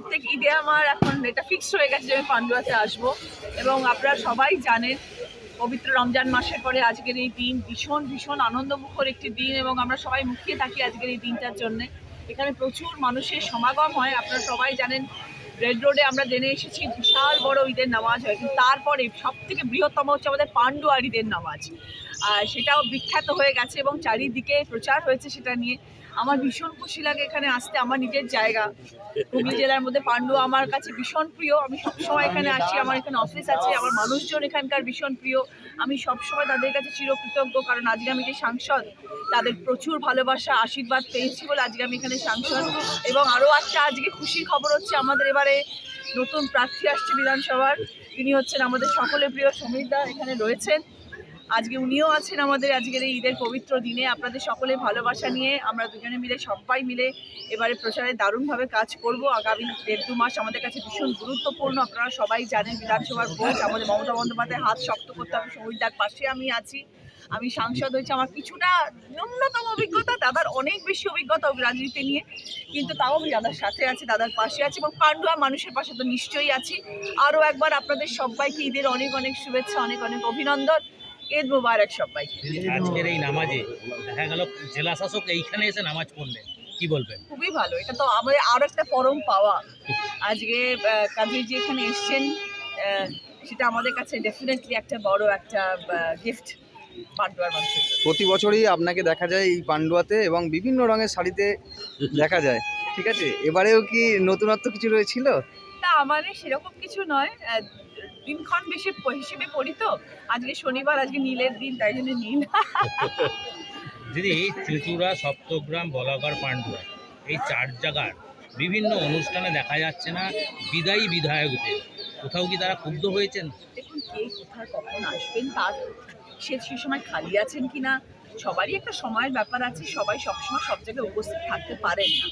প্রত্যেক ঈদে আমার এখন এটা ফিক্সড হয়ে গেছে যে আমি পান্ডুয়াতে আসবো। এবং আপনারা সবাই জানেন পবিত্র রমজান মাসের পরে আজকের এই দিন ভীষণ ভীষণ আনন্দমুখর একটি দিন এবং আমরা সবাই মুখিয়ে থাকি আজকের এই দিনটার জন্যে। এখানে প্রচুর মানুষের সমাগম হয়, আপনারা সবাই জানেন। রেড রোডে আমরা জেনে এসেছি বিশাল বড় ঈদের নামাজ হয়, কিন্তু তারপরে সব থেকে বৃহত্তম হচ্ছে আমাদের পান্ডুয়ার ঈদের নামাজ। আর সেটাও বিখ্যাত হয়ে গেছে এবং চারিদিকে প্রচার হয়েছে সেটা নিয়ে। আমার ভীষণ খুশি লাগে এখানে আসতে। আমার নিজের জায়গা হুগলি জেলার মধ্যে পান্ডুয়া আমার কাছে ভীষণ প্রিয়। আমি সবসময় এখানে আসি, আমার এখানে অফিস আছে, আমার মানুষজন এখানকার ভীষণ প্রিয়। আমি সবসময় তাদের কাছে চিরকৃতজ্ঞ, কারণ আজকে আমি যে সাংসদ তাদের প্রচুর ভালোবাসা আশীর্বাদ পেয়েছি বলে আজকে আমি এখানে সাংসদ। এবং আরও একটা আজকে খুশির খবর হচ্ছে, আমাদের এবারে নতুন প্রার্থী আসছে বিধানসভার। তিনি হচ্ছেন আমাদের সকলের প্রিয় সমীর দা, এখানে রয়েছেন আজকে। উনিও আছেন আমাদের আজকের এই ঈদের পবিত্র দিনে। আপনাদের সকলের ভালোবাসা নিয়ে আমরা দুজনে মিলে সবাই মিলে এবারে প্রচারে দারুণভাবে কাজ করব। আগামী 1-2 মাস আমাদের কাছে ভীষণ গুরুত্বপূর্ণ। আপনারা সবাই জানেন বিধানসভার ভোট, আমাদের মমতা বন্দ্যোপাধ্যায়ের হাত শক্ত করতে হবে। সমীরদার পাশে আমি আছি। আমি সাংসদ হয়েছি, আমার কিছুটা ন্যূনতম অভিজ্ঞতা, দাদার অনেক বেশি অভিজ্ঞতা রাজনীতি নিয়ে, কিন্তু তাও আমি দাদার সাথে আছি, দাদার পাশে আছি এবং পান্ডুয়া মানুষের পাশে তো নিশ্চয়ই আছি। আরও একবার আপনাদের সবাইকে ঈদের অনেক অনেক শুভেচ্ছা, অনেক অনেক অভিনন্দন। ঈদ মুবারক সবাইকে। আজকের এই নামাজে দেখা গেল জেলা শাসক এইখানে এসে নামাজ পড়লেন, কি বলবেন? খুবই ভালো, এটা তো আমাদের আরো একটা পরম পাওয়া। আজকে কাজীজি এখানে এসছেন, সেটা আমাদের কাছে ডেফিনেটলি একটা বড় একটা গিফট পান্ডুয়ার মানুষের। প্রতি বছরই আপনাকে দেখা যায় এই পান্ডুয়াতে এবং বিভিন্ন রঙের শাড়িতে দেখা যায়, ঠিক আছে? এবারেও কি নতুনত্ব কিছু রয়েছিল? না, মানে সেরকম কিছু নয়, দিনক্ষণ বেশি হিসেবে পড়ি তো। আজকে শনিবার, আজকে নীলের দিন, তাই জন্য নীল। দিদি, চুঁচুড়া, সপ্তগ্রাম, বলাগড়, পান্ডুয়া এই 4 জায়গার বিভিন্ন অনুষ্ঠানে দেখা যাচ্ছে না বিদায়ী বিধায়কদের। কোথাও কি তারা ক্ষুব্ধ হয়েছেন? দেখুন, কে কোথায় কখন আসবেন তার সে সময় খালি আছেন কিনা সবারই একটা সময়ের ব্যাপার আছে। সবাই সবসময় সব জায়গায় উপস্থিত থাকতে পারেন না,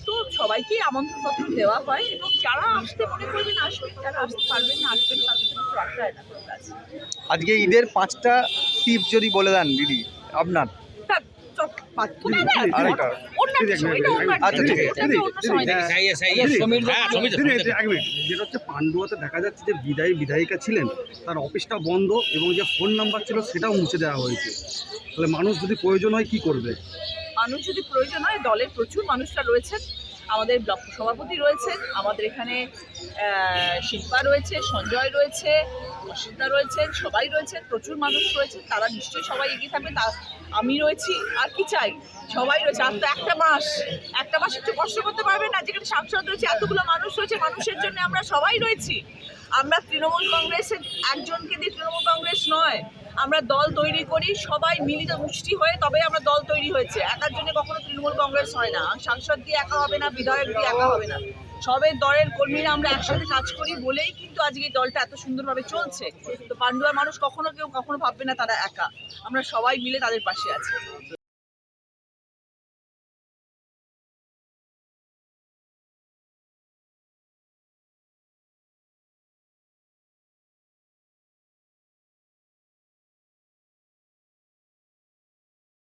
তো সবাইকেই আমন্ত্রণপত্র দেওয়া হয় এবং যারা আসতে মনে করবেন আসবেন, যারা আসতে পারবেন না আসবেন না, তাদের কোনো আশায় না কোনো কাজ। আজকে ঈদের 5টা টিপ যদি বলে দেন দিদি আপনার। যেটা হচ্ছে পান্ডুয়াতে দেখা যাচ্ছে যে বিধায়িকা ছিলেন, তার অফিসটা বন্ধ এবং যে ফোন নাম্বার ছিল সেটাও মুছে দেওয়া হয়েছে। তাহলে মানুষ যদি প্রয়োজন হয় কি করবে? মানুষ যদি প্রয়োজন হয়, দলের প্রচুর মানুষরা রয়েছেন, আমাদের ব্লক সভাপতি রয়েছেন, আমাদের এখানে শিল্পা রয়েছে, সঞ্জয় রয়েছে, অসিতা রয়েছেন, সবাই রয়েছেন, প্রচুর মানুষ রয়েছেন, তারা নিশ্চয়ই সবাই এগিয়ে থাকবে। তা আমি রয়েছি, আর কি চাই? সবাই রয়েছে। আর তো একটা মাস একটু কষ্ট করতে পারবেন না, যেখানে সাংসদ রয়েছে, এতগুলো মানুষ রয়েছে, মানুষের জন্য আমরা সবাই রয়েছি। আমরা তৃণমূল কংগ্রেসের একজনকে দিয়ে তৃণমূল কংগ্রেস নয়, আমরা দল তৈরি করি, সবাই মিলিত মুষ্টি হয়ে তবে আমরা দল তৈরি হয়েছে। একার জন্য কখনো তৃণমূল কংগ্রেস হয় না। সাংসদ দিয়ে একা হবে না, বিধায়ক দিয়ে একা হবে না, সবের দলের কর্মীরা আমরা একসাথে কাজ করি বলেই কিন্তু আজকে এই দলটা এত সুন্দরভাবে চলছে। তো পান্ডুয়ার মানুষ কখনো ভাববে না তারা একা, আমরা সবাই মিলে তাদের পাশে আছি।